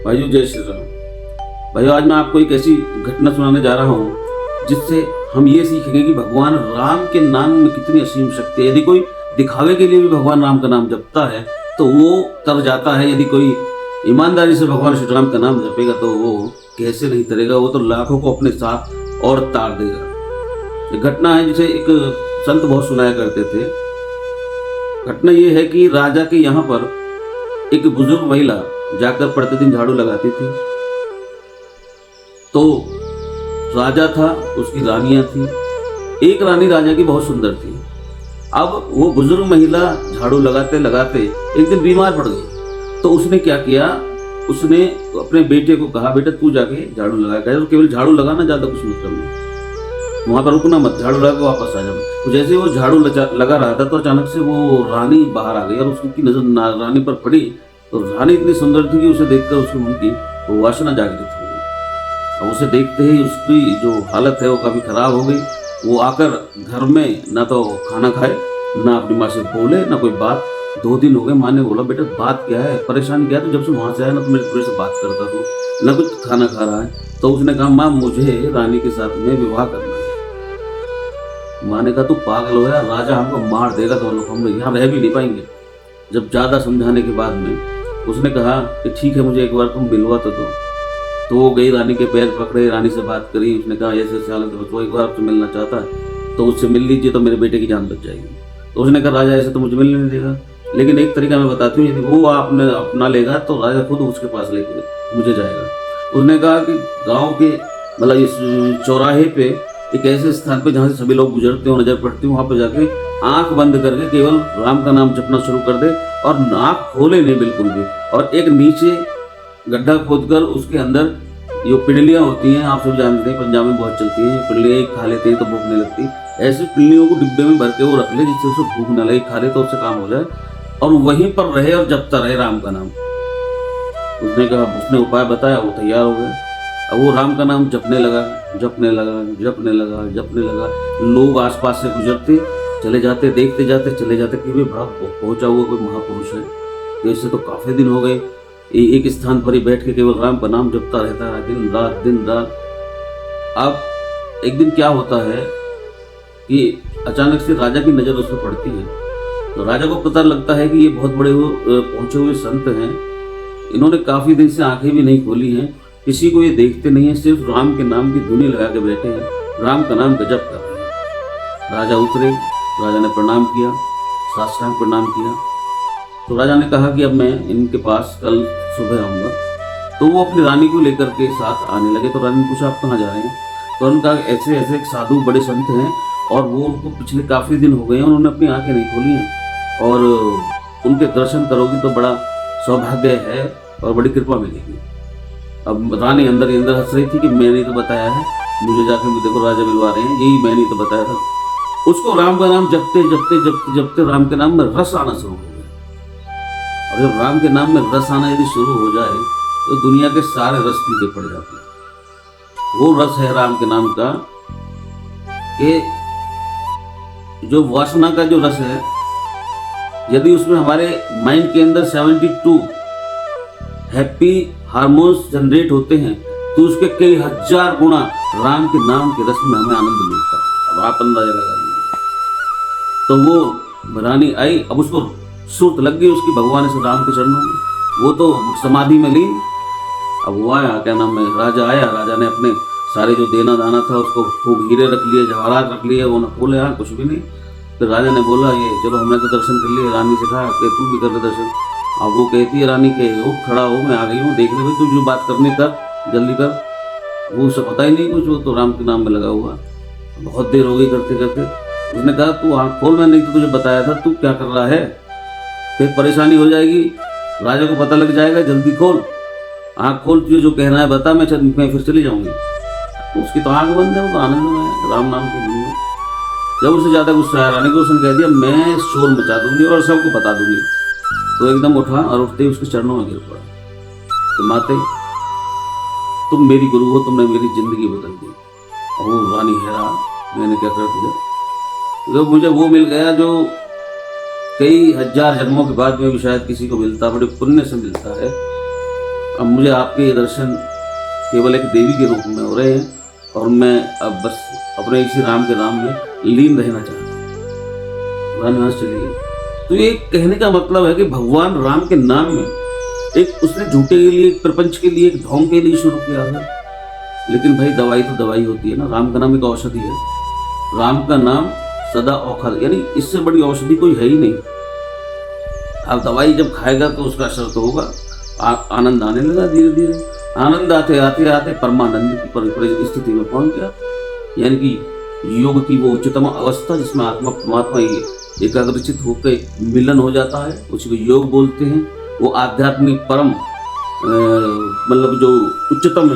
भाइयों जय श्री राम। भाइयों आज मैं आपको एक ऐसी घटना सुनाने जा रहा हूँ जिससे हम ये सीखेंगे कि भगवान राम के नाम में कितनी असीम शक्ति है। यदि कोई दिखावे के लिए भी भगवान राम का नाम जपता है तो वो तर जाता है। यदि कोई ईमानदारी से भगवान श्री राम का नाम जपेगा तो वो कैसे नहीं तरेगा, वो तो लाखों को अपने साथ और तार देगा। ये घटना है जिसे एक संत बहुत सुनाया करते थे। घटना ये है कि राजा के यहाँ पर एक बुजुर्ग महिला जाकर प्रतिदिन झाड़ू लगाती थी। तो राजा था, उसकी रानियां थी। एक रानी राजा की बहुत सुंदर थी। अब वो बुजुर्ग महिला झाड़ू लगाते लगाते एक दिन बीमार पड़ गई। तो उसने क्या किया, उसने अपने बेटे को कहा, बेटा तू जाके झाड़ू लगा कर, केवल झाड़ू लगाना, ज्यादा कुछ मत करना, वहां पर रुकना मत, झाड़ू लगा के वापस आ जाओ। तो जैसे वो झाड़ू लगा रहा था तो अचानक से वो रानी बाहर आ गई और उसकी नजर रानी पर पड़ी। तो रानी इतनी सुंदर थी कि उसे देखकर उसके मन की वो वासना जागृत हो गई। अब उसे देखते ही उसकी जो हालत है वो काफी खराब हो गई। वो आकर घर में ना तो खाना खाए, ना अपनी माँ से बोले, ना कोई बात। 2 दिन हो गए। माँ ने बोला, बेटा बात क्या है, परेशान क्या है, तो जब से वहां से आया ना तो मेरे पूरे से बात करता तू, ना कुछ खाना खा रहा है। तो उसने कहा, माँ मुझे रानी के साथ में विवाह करना है। माँ ने कहा, तू पागल हो गया, राजा हमको मार देगा, तो हम यहाँ रह भी नहीं पाएंगे। जब ज्यादा समझाने के बाद में उसने कहा कि ठीक है, मुझे एक बार तुम मिलवा तो दो। तो वो गई, रानी के पैर पकड़े, रानी से बात करी। उसने कहा ऐसे ऐसे हालत है, वो एक बार आपसे मिलना चाहता है तो उससे मिल लीजिए, तो मेरे बेटे की जान बच जाएगी। तो उसने कहा, राजा ऐसे तो मुझे मिलने नहीं देगा, लेकिन एक तरीका मैं बताती हूँ, यदि वो आपने अपना लेगा तो राजा खुद उसके पास लेके मुझे जाएगा। उसने कहा कि गाँव के मतलब इस चौराहे पे एक ऐसे स्थान पे जहाँ से सभी लोग गुजरते हो, नजर पड़ती हो, वहाँ पे जाके आंख बंद करके केवल राम का नाम जपना शुरू कर दे और नाक खोले नहीं बिल्कुल भी। और एक नीचे गड्ढा खोदकर उसके अंदर जो पिंडलियां होती हैं, आप सब जानते हैं, पंजाब में बहुत चलती हैं, पिंडलियां खा लेते हैं तो भूख नहीं लगती। ऐसी पिंडलियों को डिब्बे में भर के वो रख ले जिससे उसे भूख न लगे, खा ले तो उससे काम हो जाए और वहीं पर रहे और जपता रहे राम का नाम। उसने कहा, उसने उपाय बताया, वो तैयार हो गए। अब वो राम का नाम जपने लगा, जपने लगा, जपने लगा, जपने लगा। लोग आसपास से गुजरते चले जाते, देखते जाते चले जाते कि वे बड़ा पहुंचा हुआ कोई महापुरुष है। तो इससे तो काफी दिन हो गए एक स्थान पर ही बैठ के केवल राम का नाम जपता रहता है दिन रात दिन रात। अब एक दिन क्या होता है कि अचानक से राजा की नजर उस पर पड़ती है। तो राजा को पता लगता है कि ये बहुत बड़े पहुंचे हुए संत हैं, इन्होंने काफी दिन से आंखें भी नहीं खोली हैं, किसी को ये देखते नहीं है, सिर्फ राम के नाम की धुनी लगा के बैठे हैं, राम का नाम का जप कर रहे हैं। राजा उतरे, राजा ने प्रणाम किया, साष्टांग प्रणाम किया। तो राजा ने कहा कि अब मैं इनके पास कल सुबह आऊँगा। तो वो अपनी रानी को लेकर के साथ आने लगे। तो रानी ने पूछा, आप कहाँ जा रहे हैं? तो उनका ऐसे ऐसे एक साधु बड़े संत हैं और वो उनको पिछले काफ़ी दिन हो गए हैं, उन्होंने अपनी आंखें नहीं खोली हैं और उनके दर्शन करोगी तो बड़ा सौभाग्य है और बड़ी कृपा मिलेगी। अब रानी अंदर ही अंदर हंस रही थी कि मैंने तो बताया है, मुझे जाकर देखो राजा मिलवा रहे हैं, यही मैंने तो बताया था। उसको राम का नाम जपते जपते जपते जपते राम के नाम में रस आना शुरू हो गया। और जब राम के नाम में रस आना यदि शुरू हो जाए तो दुनिया के सारे रस पीछे पड़ जाते हैं। वो रस है राम के नाम का कि जो वासना का जो रस है, यदि उसमें हमारे माइंड के अंदर 72 हैप्पी हार्मोन्स जनरेट होते हैं तो उसके कई हजार गुना राम के नाम के रस में हमें आनंद मिलता है। अब आप अंदाजा लगा लीजिए। तो वो रानी आई, अब उसको सुर्त लग गई उसकी भगवान से राम के चरणों में, वो तो समाधि में लीन। अब वो आया, क्या नाम है, राजा आया। राजा ने अपने सारे जो देना दाना था उसको खूब हीरे रख लिए, जवाहरात रख लिए, वो न खोले, यहाँ कुछ भी नहीं। फिर राजा ने बोला, ये चलो हमने तो दर्शन कर लिए। रानी से कहा कि तू भी कर ले दर्शन। अब वो कहती है रानी के, उठ खड़ा हो, मैं आ गई हूँ, देख ले भाई, तू जो बात करनी कर, जल्दी कर। वो उसे पता ही नहीं कुछ, वो तो राम के नाम में लगा हुआ। बहुत देर हो गई करते करते। उसने कहा, तू आँख खोल, मैंने तो तुझे बताया था, तू क्या कर रहा है, फिर परेशानी हो जाएगी, राजा को पता लग जाएगा, जल्दी खोल, आँख खोल, तुझे जो कहना है बता, मैं फिर चली जाऊंगी। तो उसकी तो आँख बंद है, वो तो आनंद में है राम नाम की धुन में। जब उसे ज्यादा गुस्सा आया रानी को, उसने कह दिया, मैं शोर मचा दूंगी और सबको बता दूंगी। तो एकदम उठा और उठते ही उसके चरणों में गिर पड़ा कि माते तुम मेरी गुरु हो, तुमने मेरी जिंदगी बदल दी। और वो रानी हैरान, मैंने क्या कर दिया? तो मुझे वो मिल गया जो कई हजार जन्मों के बाद में भी शायद किसी को मिलता, बड़े पुण्य से मिलता है। अब मुझे आपके ये दर्शन केवल एक देवी के रूप में हो रहे हैं और मैं अब बस अपने इसी राम के नाम में लीन रहना चाहता हूँ। धन्यवाद। चलिए, तो ये कहने का मतलब है कि भगवान राम के नाम में एक उसने झूठे के लिए, एक प्रपंच के लिए, एक ढोंग के लिए शुरू किया था। लेकिन भाई दवाई तो दवाई होती है ना, राम का नाम एक औषधि है। राम का नाम सदा औषध, यानी इससे बड़ी औषधि कोई है ही नहीं। अब दवाई जब खाएगा तो उसका असर तो होगा, आनंद आने लगा धीरे धीरे। आनंद आते आते आते परमानंद की स्थिति में पहुंच गया, यानी कि योग की वो उच्चतम अवस्था जिसमें आत्मा परमात्मा एकाग्रचित होकर मिलन हो जाता है, उसी को योग बोलते हैं। वो आध्यात्मिक परम मतलब जो उच्चतम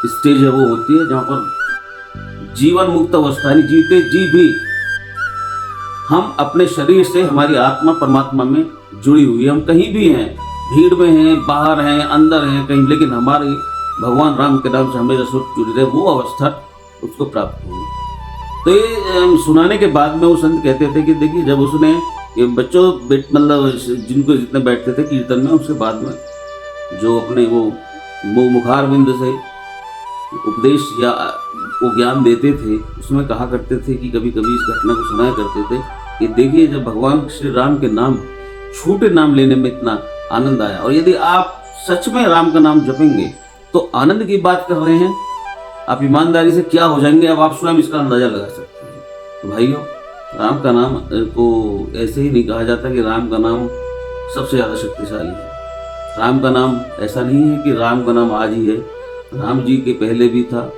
स्टेज है वो होती है जहाँ पर जीवन मुक्त अवस्था, यानी जीते जी भी हम अपने शरीर से, हमारी आत्मा परमात्मा में जुड़ी हुई है। हम कहीं भी हैं, भीड़ में हैं, बाहर हैं, अंदर हैं, कहीं, लेकिन हमारे भगवान राम के नाम से हमें रसोट जुड़ी रहे, वो अवस्था उसको प्राप्त हुई। तो ये सुनाने के बाद में वो संत कहते थे कि देखिए, जब उसने ये बच्चों मतलब जिनको जितने बैठते थे कीर्तन में, उसके बाद में जो अपने वो मुखार बिंद से उपदेश या वो ज्ञान देते थे, उसमें कहा करते थे कि कभी कभी इस घटना को सुनाया करते थे कि देखिए, जब भगवान श्री राम के नाम, छोटे नाम लेने में इतना आनंद आया, और यदि आप सच में राम का नाम जपेंगे तो आनंद की बात कर रहे हैं, आप ईमानदारी से क्या हो जाएंगे, अब आप स्वयं इसका अंदाजा लगा सकते हैं। तो भाइयों, राम का नाम को ऐसे ही नहीं कहा जाता कि राम का नाम सबसे ज़्यादा शक्तिशाली है। राम का नाम ऐसा नहीं है कि राम का नाम आज ही है, राम जी के पहले भी था,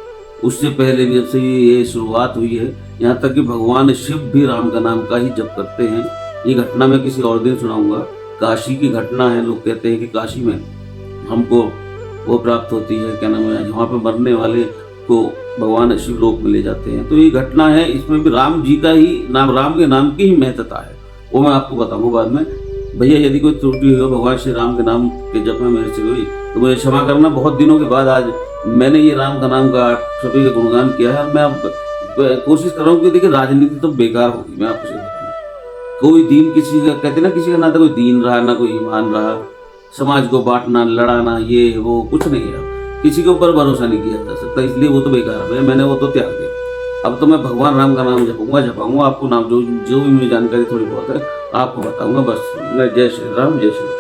उससे पहले भी, जब से ये शुरुआत हुई है, यहाँ तक कि भगवान शिव भी राम का नाम का ही जप करते हैं। ये घटना मैं किसी और दिन सुनाऊंगा। काशी की घटना है, लोग कहते हैं कि काशी में हमको वो प्राप्त होती है, क्या नाम है, वहाँ पे मरने वाले को भगवान शिव लोक में ले जाते हैं। तो ये घटना है, इसमें भी राम जी का ही नाम, राम के नाम की ही महत्ता है, वो मैं आपको बताऊंगा बाद में। भैया, यदि कोई त्रुटि हो भगवान श्री राम के नाम के जप में मेरे से हुई तो मुझे क्षमा करना। बहुत दिनों के बाद आज मैंने ये राम का नाम का सभी का गुणगान किया है। मैं अब कोशिश कर रहा हूँ कि देखिए, राजनीति तो बेकार होगी। मैं आपको कोई दीन, किसी का कहते ना, किसी का ना तो कोई दीन रहा ना कोई ईमान रहा, समाज को बांटना, लड़ाना, ये वो कुछ नहीं है। किसी के ऊपर भरोसा नहीं किया जा सकता, इसलिए वो तो बेकार है। मैंने वो तो त्याग दिया। अब तो मैं भगवान राम का नाम जपाऊंगा। आपको नाम जो भी मुझे जानकारी थोड़ी बहुत है आपको बताऊंगा। बस, जय श्री राम, जय श्री राम।